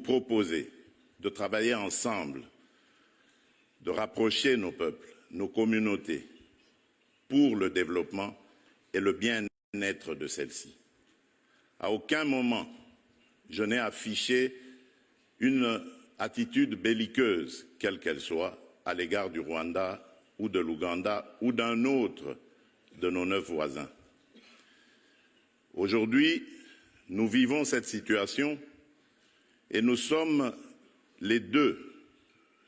proposer de travailler ensemble, de rapprocher nos peuples, nos communautés, pour le développement et le bien-être de celles-ci. À aucun moment, je n'ai affiché une attitude belliqueuse, quelle qu'elle soit, à l'égard du Rwanda ou de l'Ouganda ou d'un autre de nos 9 voisins. Aujourd'hui, nous vivons cette situation et nous sommes les deux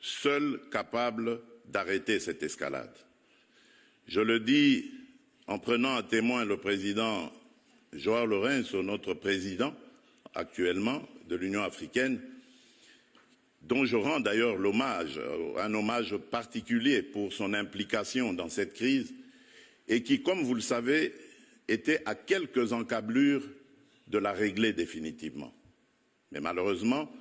seuls capables d'arrêter cette escalade. Je le dis en prenant à témoin le président João Lourenço, notre président actuellement de l'Union africaine, dont je rends d'ailleurs un hommage particulier pour son implication dans cette crise et qui, comme vous le savez, était à quelques encablures de la régler définitivement. Mais malheureusement,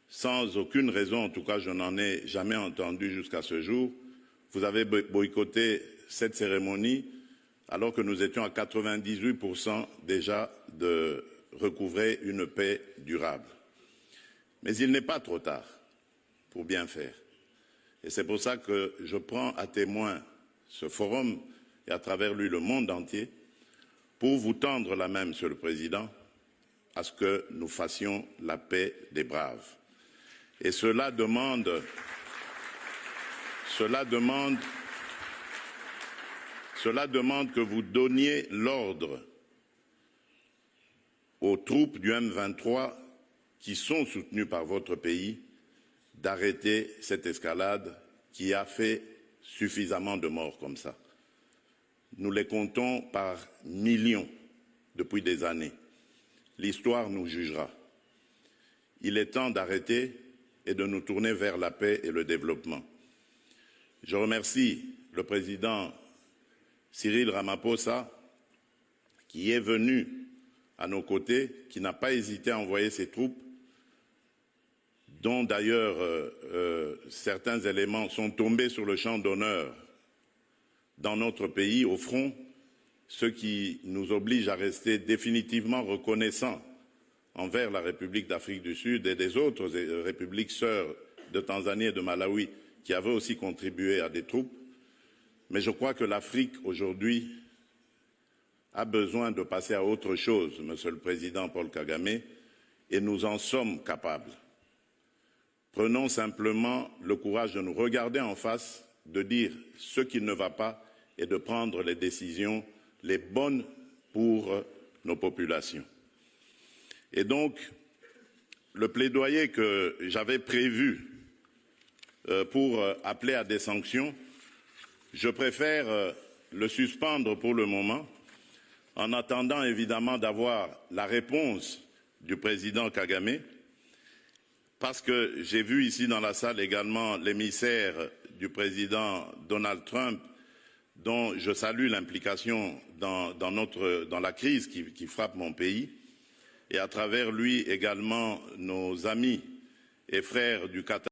sans aucune raison, en tout cas je n'en ai jamais entendu jusqu'à ce jour, vous avez boycotté cette cérémonie alors que nous étions à 98% déjà de recouvrer une paix durable. Mais il n'est pas trop tard pour bien faire. Et c'est pour ça que je prends à témoin ce forum et à travers lui le monde entier pour vous tendre la main, Monsieur le Président, à ce que nous fassions la paix des braves. Et cela demande que vous donniez l'ordre aux troupes du M23 qui sont soutenues par votre pays d'arrêter cette escalade qui a fait suffisamment de morts comme ça. Nous les comptons par millions depuis des années. L'histoire nous jugera. Il est temps d'arrêter et de nous tourner vers la paix et le développement. Je remercie le président Cyril Ramaphosa qui est venu à nos côtés, qui n'a pas hésité à envoyer ses troupes, dont d'ailleurs certains éléments sont tombés sur le champ d'honneur dans notre pays, au front, ce qui nous oblige à rester définitivement reconnaissants envers la République d'Afrique du Sud et des autres républiques sœurs de Tanzanie et de Malawi qui avaient aussi contribué à des troupes. Mais je crois que l'Afrique aujourd'hui a besoin de passer à autre chose, Monsieur le Président Paul Kagame, et nous en sommes capables. Prenons simplement le courage de nous regarder en face, de dire ce qui ne va pas et de prendre les décisions les bonnes pour nos populations. Et donc, le plaidoyer que j'avais prévu pour appeler à des sanctions, je préfère le suspendre pour le moment, en attendant évidemment d'avoir la réponse du président Kagame, parce que j'ai vu ici dans la salle également l'émissaire du président Donald Trump, dont je salue l'implication dans la crise qui frappe mon pays, et à travers lui également nos amis et frères du Qatar.